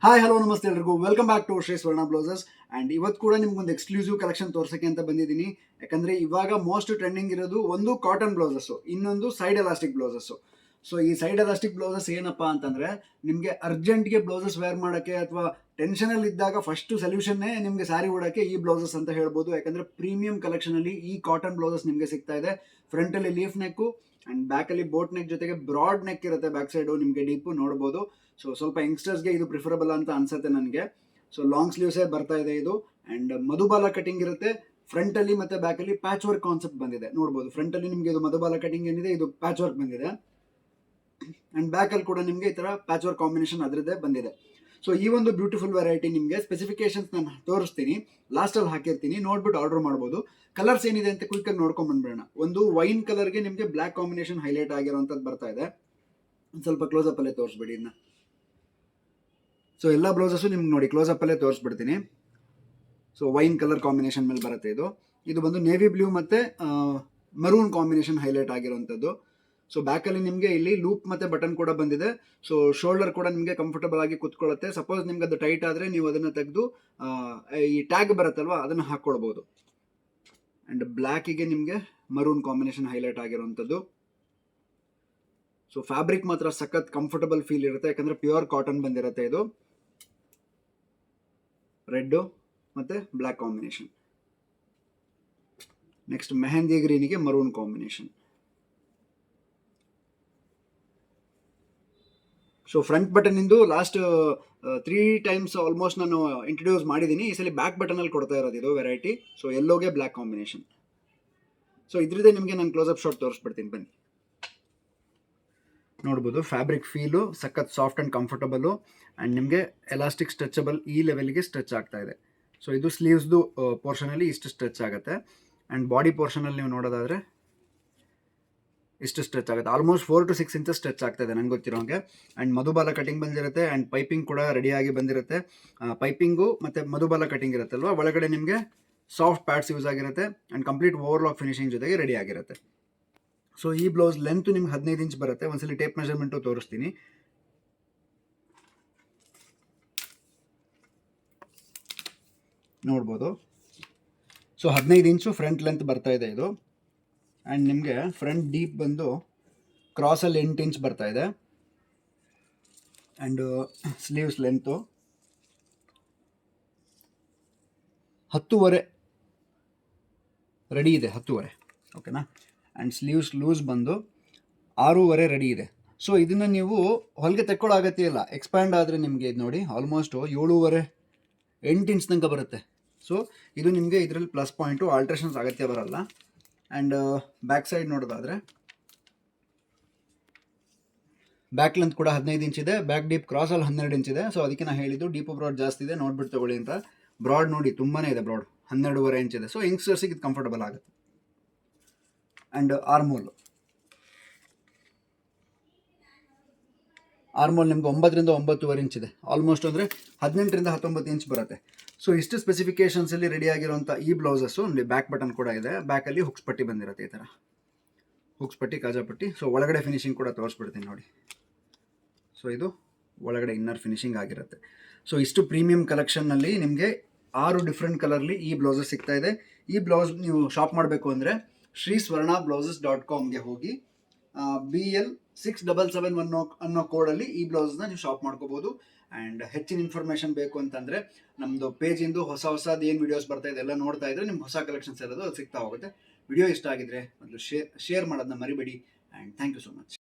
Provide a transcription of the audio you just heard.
Hi hello ನಮಸ್ತೆ ಎಲ್ರಿಗೂ welcome back to Shri ಸ್ವರ್ಣ ಬ್ಲೌಸಸ್. ಆ್ಯಂಡ್ ಇವತ್ತು ಕೂಡ ನಿಮ್ಗೊಂದು ಎಕ್ಸ್ಕ್ಲೂಸಿವ್ ಕಲೆಕ್ಷನ್ ತೋರ್ಸೋಕ್ಕೆ ಅಂತ ಬಂದಿದ್ದೀನಿ. ಯಾಕಂದರೆ ಇವಾಗ ಮೋಸ್ಟ್ ಟ್ರೆಂಡಿಂಗ್ ಇರೋದು ಒಂದು ಕಾಟನ್ ಬ್ಲೌಸಸ್ಸು, ಇನ್ನೊಂದು ಸೈಡ್ ಎಲಾಸ್ಟಿಕ್ ಬ್ಲೌಸಸ್ಸು. ಸೊ ಈ ಸೈಡ್ ಎಲಾಸ್ಟಿಕ್ ಬ್ಲೌಸಸ್ ಏನಪ್ಪ ಅಂತಂದರೆ, ನಿಮಗೆ ಅರ್ಜೆಂಟ್ಗೆ ಬ್ಲೌಸಸ್ ವೇರ್ ಮಾಡೋಕ್ಕೆ ಅಥವಾ ಟೆನ್ಷನಲ್ಲಿ ಇದ್ದಾಗ ಫಸ್ಟು ಸೊಲ್ಯೂಷನ್ನೇ ನಿಮಗೆ ಸ್ಯಾರಿ ಉಡೋಕ್ಕೆ ಈ ಬ್ಲೌಸಸ್ ಅಂತ ಹೇಳ್ಬೋದು. ಯಾಕಂದರೆ ಪ್ರೀಮಿಯಂ ಕಲೆಕ್ಷನಲ್ಲಿ ಈ ಕಾಟನ್ ಬ್ಲೌಸಸ್ ನಿಮಗೆ ಸಿಗ್ತಾ ಇದೆ. ಫ್ರಂಟಲ್ಲಿ ಲೀಫ್ ನೆಕ್ಕು ಆ್ಯಂಡ್ ಬ್ಯಾಕಲ್ಲಿ ಬೋಟ್ ನೆಕ್ ಜೊತೆಗೆ ಬ್ರಾಡ್ ನೆಕ್ ಇರುತ್ತೆ. ಬ್ಯಾಕ್ ಸೈಡು ನಿಮಗೆ ಡೀಪು ನೋಡ್ಬೋದು. ಸೊ ಸ್ವಲ್ಪ ಯಂಗ್ಸ್ಟರ್ಸ್ಗೆ ಇದು ಪ್ರಿಫರಬಲ್ ಅಂತ ಅನ್ಸುತ್ತೆ ನನಗೆ. ಸೊ ಲಾಂಗ್ ಸ್ಲೀವ್ಸೇ ಬರ್ತಾ ಇದೆ ಇದು. ಆ್ಯಂಡ್ ಮಧುಬಾಲ ಕಟಿಂಗ್ ಇರುತ್ತೆ. ಫ್ರಂಟಲ್ಲಿ ಮತ್ತು ಬ್ಯಾಕಲ್ಲಿ ಪ್ಯಾಚ್ ವರ್ಕ್ ಕಾನ್ಸೆಪ್ಟ್ ಬಂದಿದೆ, ನೋಡ್ಬೋದು. ಫ್ರಂಟಲ್ಲಿ ನಿಮಗೆ ಇದು ಮಧುಬಾಲ ಕಟಿಂಗ್ ಏನಿದೆ, ಇದು ಪ್ಯಾಚ್ ವರ್ಕ್ ಬಂದಿದೆ. ಆ್ಯಂಡ್ ಬ್ಯಾಕಲ್ಲಿ ಕೂಡ ನಿಮಗೆ ಈ ಥರ ಪ್ಯಾಚ್ ವರ್ಕ್ ಕಾಂಬಿನೇಷನ್ ಅದರದ್ದೇ ಬಂದಿದೆ. ಸೊ ಈ ಒಂದು ಬ್ಯೂಟಿಫುಲ್ ವೆರೈಟಿ ನಿಮಗೆ ಸ್ಪೆಸಿಫಿಕೇಶನ್ಸ್ ನಾನು ತೋರಿಸ್ತೀನಿ, ಲಾಸ್ಟಲ್ಲಿ ಹಾಕಿರ್ತೀನಿ, ನೋಡ್ಬಿಟ್ಟು ಆರ್ಡರ್ ಮಾಡ್ಬೋದು. ಕಲರ್ಸ್ ಏನಿದೆ ಅಂತ ಕ್ವಿಕ್ಕಾಗಿ ನೋಡ್ಕೊಂಡು ಬಂದ್ಬಿಡೋಣ. ಒಂದು ವೈನ್ ಕಲರ್ಗೆ ನಿಮಗೆ ಬ್ಲ್ಯಾಕ್ ಕಾಂಬಿನೇಷನ್ ಹೈಲೈಟ್ ಆಗಿರೋಂಥದ್ದು ಬರ್ತಾ ಇದೆ. ಒಂದು ಸ್ವಲ್ಪ ಕ್ಲೋಸಪ್ಪಲ್ಲೇ ತೋರಿಸ್ಬಿಡಿ ಇದನ್ನ. ಸೊ ಎಲ್ಲ ಬ್ಲೌಸಸ್ಸು ನಿಮ್ಗೆ ನೋಡಿ ಕ್ಲೋಸಪ್ಪಲ್ಲೇ ತೋರಿಸ್ಬಿಡ್ತೀನಿ. ಸೊ ವೈನ್ ಕಲರ್ ಕಾಂಬಿನೇಷನ್ ಮೇಲೆ ಬರುತ್ತೆ ಇದು. ಇದು ಬಂದು ನೇವಿ ಬ್ಲೂ ಮತ್ತು ಮರೂನ್ ಕಾಂಬಿನೇಷನ್ ಹೈಲೈಟ್ ಆಗಿರೋಂಥದ್ದು. ಸೊ ಬ್ಯಾಕಲ್ಲಿ ನಿಮಗೆ ಇಲ್ಲಿ ಲೂಪ್ ಮತ್ತು ಬಟನ್ ಕೂಡ ಬಂದಿದೆ. ಸೊ ಶೋಲ್ಡರ್ ಕೂಡ ನಿಮಗೆ ಕಂಫರ್ಟಬಲ್ ಆಗಿ ಕುತ್ಕೊಳ್ಳುತ್ತೆ. ಸಪೋಸ್ ನಿಮ್ಗೆ ಅದು ಟೈಟ್ ಆದರೆ ನೀವು ಅದನ್ನು ತೆಗೆದು ಈ ಟ್ಯಾಗ್ ಬರುತ್ತಲ್ವ ಅದನ್ನು ಹಾಕ್ಕೊಳ್ಬೋದು. ಆ್ಯಂಡ್ ಬ್ಲ್ಯಾಕಿಗೆ ನಿಮಗೆ ಮರೂನ್ ಕಾಂಬಿನೇಷನ್ ಹೈಲೈಟ್ ಆಗಿರೋಂಥದ್ದು. ಸೊ ಫ್ಯಾಬ್ರಿಕ್ ಮಾತ್ರ ಸಖತ್ ಕಂಫರ್ಟಬಲ್ ಫೀಲ್ ಇರುತ್ತೆ, ಯಾಕಂದರೆ ಪ್ಯೂರ್ ಕಾಟನ್ ಬಂದಿರುತ್ತೆ ಇದು. ರೆಡ್ಡು ಮತ್ತು ಬ್ಲ್ಯಾಕ್ ಕಾಂಬಿನೇಷನ್. ನೆಕ್ಸ್ಟ್ ಮೆಹಂದಿ ಗ್ರೀನಿಗೆ maroon combination. So front button ಇಂದು ಲಾಸ್ಟ್ 3 ಟೈಮ್ಸ್ ಆಲ್ಮೋಸ್ಟ್ ನಾನು ಇಂಟ್ರೊಡ್ಯೂಸ್ ಮಾಡಿದ್ದೀನಿ. ಈ ಸಲ ಬ್ಯಾಕ್ ಬಟನಲ್ಲಿ ಕೊಡ್ತಾ ಇರೋದು ಇದು ವೆರೈಟಿ. ಸೊ ಎಲ್ಲೋಗೆ ಬ್ಲ್ಯಾಕ್ ಕಾಂಬಿನೇಷನ್. ಸೊ ಇದ್ರದ್ದೇ ನಿಮಗೆ ನಾನು ಕ್ಲೋಸಪ್ ಶಾಟ್ ತೋರಿಸ್ಬಿಡ್ತೀನಿ ಬನ್ನಿ. ನೋಡ್ಬೋದು ಫ್ಯಾಬ್ರಿಕ್ ಫೀಲು ಸಖತ್ ಸಾಫ್ಟ್ ಆ್ಯಂಡ್ ಕಂಫರ್ಟಬಲು. ಆ್ಯಂಡ್ ನಿಮಗೆ ಎಲಾಸ್ಟಿಕ್ ಸ್ಟ್ರೆಚಬಲ್ ಈ ಲೆವೆಲ್ಗೆ ಸ್ಟ್ರೆಚ್ ಆಗ್ತಾ ಇದೆ. ಸೊ ಇದು ಸ್ಲೀವ್ಸ್ದು ಪೋರ್ಷನಲ್ಲಿ ಇಷ್ಟು ಸ್ಟ್ರೆಚ್ ಆಗುತ್ತೆ. ಆ್ಯಂಡ್ ಬಾಡಿ ಪೋರ್ಷನಲ್ಲಿ ನೀವು ನೋಡೋದಾದರೆ ಇಷ್ಟು ಸ್ಟ್ರೆಚ್ ಆಗುತ್ತೆ. ಆಲ್ಮೋಸ್ಟ್ 4 to 6 ಇಂಚಸ್ ಸ್ಟ್ರೆಚ್ ಆಗ್ತಾಯಿದೆ ನನಗೆ ಗೊತ್ತಿರೋಂಗೆ. ಆ್ಯಂಡ್ ಮಧುಬಾಲ ಕಟಿಂಗ್ ಬಂದಿರುತ್ತೆ. ಆ್ಯಂಡ್ ಪೈಪಿಂಗ್ ಕೂಡ ರೆಡಿಯಾಗಿ ಬಂದಿರುತ್ತೆ. ಪೈಪಿಂಗು ಮತ್ತು ಮಧುಬಾಲ ಕಟಿಂಗ್ ಇರುತ್ತಲ್ವ, ಒಳಗಡೆ ನಿಮಗೆ ಸಾಫ್ಟ್ ಪ್ಯಾಡ್ಸ್ ಯೂಸ್ ಆಗಿರುತ್ತೆ. ಆ್ಯಂಡ್ ಕಂಪ್ಲೀಟ್ ಓವರ್ಲಾಕ್ ಫಿನಿಶಿಂಗ್ ಜೊತೆಗೆ ರೆಡಿ ಆಗಿರುತ್ತೆ. ಸೊ ಈ ಬ್ಲೌಸ್ ಲೆಂತ್ ನಿಮ್ಗೆ 15 ಇಂಚ್ ಬರುತ್ತೆ. ಒಂದ್ಸಲಿ ಟೇಪ್ ಮೆಜರ್ಮೆಂಟು ತೋರಿಸ್ತೀನಿ. ನೋಡ್ಬೋದು. ಸೊ 15 ಇಂಚು ಫ್ರಂಟ್ ಲೆಂತ್ ಬರ್ತಾ ಇದೆ ಇದು. ಆ್ಯಂಡ್ ನಿಮಗೆ ಫ್ರಂಟ್ ಡೀಪ್ ಬಂದು ಕ್ರಾಸಲ್ಲಿ 8 ಇಂಚ್ ಬರ್ತಾ ಇದೆ. ಆ್ಯಂಡ್ ಸ್ಲೀವ್ಸ್ ಲೆಂತು 10.5 ರೆಡಿ ಇದೆ, 10.5 ಓಕೆನಾ. ಆ್ಯಂಡ್ ಸ್ಲೀವ್ಸ್ ಲೂಸ್ ಬಂದು 6.5 ರೆಡಿ ಇದೆ. ಸೊ ಇದನ್ನು ನೀವು ಹೊಲಿಗೆ ತೆಕ್ಕೊಳ್ಳೋ ಅಗತ್ಯ ಇಲ್ಲ. ಎಕ್ಸ್ಪ್ಯಾಂಡ್ ಆದರೆ ನಿಮಗೆ ಇದು ನೋಡಿ ಆಲ್ಮೋಸ್ಟು 7.5 8 ಇಂಚ್ ತನಕ ಬರುತ್ತೆ. ಸೊ ಇದು ನಿಮಗೆ ಇದರಲ್ಲಿ ಪ್ಲಸ್ ಪಾಯಿಂಟು, ಆಲ್ಟ್ರೇಷನ್ಸ್ ಅಗತ್ಯ ಬರಲ್ಲ. ಆ್ಯಂಡ್ ಬ್ಯಾಕ್ ಸೈಡ್ ನೋಡೋದಾದರೆ ಬ್ಯಾಕ್ ಲೆಂತ್ ಕೂಡ 15 ಇಂಚ್ ಇದೆ. ಬ್ಯಾಕ್ ಡೀಪ್ ಕ್ರಾಸಲ್ಲಿ 12 ಇಂಚ್ ಇದೆ. ಸೊ ಅದಕ್ಕೆ ನಾನು ಹೇಳಿದ್ದು ಡೀಪು ಬ್ರಾಡ್ ಜಾಸ್ತಿ ಇದೆ, ನೋಡ್ಬಿಟ್ಟು ತಗೊಳ್ಳಿ ಅಂತ. ಬ್ರಾಡ್ ನೋಡಿ ತುಂಬಾ ಇದೆ, ಬ್ರಾಡ್ 12.5 ಇಂಚ್ ಇದೆ. ಸೊ ಯಂಗ್ಸ್ಟರ್ಸಿಗೆ ಇದು ಕಂಫರ್ಟಬಲ್ ಆಗುತ್ತೆ. ಆ್ಯಂಡ್ ಆರ್ಮೋಲ್ ನಿಮ್ಗೆ 9 ರಿಂದ 9.5 ಇಂಚ್ ಇದೆ. ಆಲ್ಮೋಸ್ಟ್ ಅಂದರೆ 18 ರಿಂದ 19 ಇಂಚ್ ಬರುತ್ತೆ. ಸೊ ಇಷ್ಟು ಸ್ಪೆಸಿಫಿಕೇಷನ್ಸಲ್ಲಿ ರೆಡಿ ಆಗಿರುವಂಥ ಈ ಬ್ಲೌಸಸ್ಸು ಬ್ಯಾಕ್ ಬಟನ್ ಕೂಡ ಇದೆ. ಬ್ಯಾಕಲ್ಲಿ ಹುಕ್ಸ್ ಪಟ್ಟಿ ಬಂದಿರುತ್ತೆ, ಈ ಥರ ಹುಕ್ಸ್ ಪಟ್ಟಿ, ಕಾಜಾಪಟ್ಟಿ. ಸೊ ಒಳಗಡೆ ಫಿನಿಶಿಂಗ್ ಕೂಡ ತೋರಿಸ್ಬಿಡ್ತೀನಿ ನೋಡಿ. ಸೊ ಇದು ಒಳಗಡೆ ಇನ್ನರ್ ಫಿನಿಶಿಂಗ್ ಆಗಿರುತ್ತೆ. ಸೊ ಇಷ್ಟು ಪ್ರೀಮಿಯಂ ಕಲೆಕ್ಷನ್ನಲ್ಲಿ ನಿಮಗೆ 6 ಡಿಫ್ರೆಂಟ್ ಕಲರ್ಲಿ ಈ ಬ್ಲೌಸಸ್ ಸಿಗ್ತಾ ಇದೆ. ಈ ಬ್ಲೌಸ್ ನೀವು ಶಾಪ್ ಮಾಡಬೇಕು ಅಂದರೆ shreeswarnablouses.comಗೆ ಹೋಗಿ BL6771 ಅನ್ನೋ ಕೋಡಲ್ಲಿ ಈ ಬ್ಲೌಸ್ನ ನೀವು ಶಾಪ್ ಮಾಡ್ಕೋಬೋದು. ಆ್ಯಂಡ್ ಹೆಚ್ಚಿನ ಇನ್ಫಾರ್ಮೇಷನ್ ಬೇಕು ಅಂತಂದರೆ ನಮ್ಮದು ಪೇಜಿಂದು ಹೊಸದು ಏನು ವೀಡಿಯೋಸ್ ಬರ್ತಾ ಇದೆ ಎಲ್ಲ ನೋಡ್ತಾ ಇದ್ದರೆ ನಿಮ್ಗೆ ಹೊಸ ಕಲೆಕ್ಷನ್ಸ್ ಇರೋದು ಅದು ಸಿಗ್ತಾ ಹೋಗುತ್ತೆ. ವಿಡಿಯೋ ಇಷ್ಟ ಆಗಿದ್ರೆ ಮೊದಲು ಶೇರ್ ಮಾಡೋದನ್ನ ಮರಿಬೇಡಿ. And thank you so much.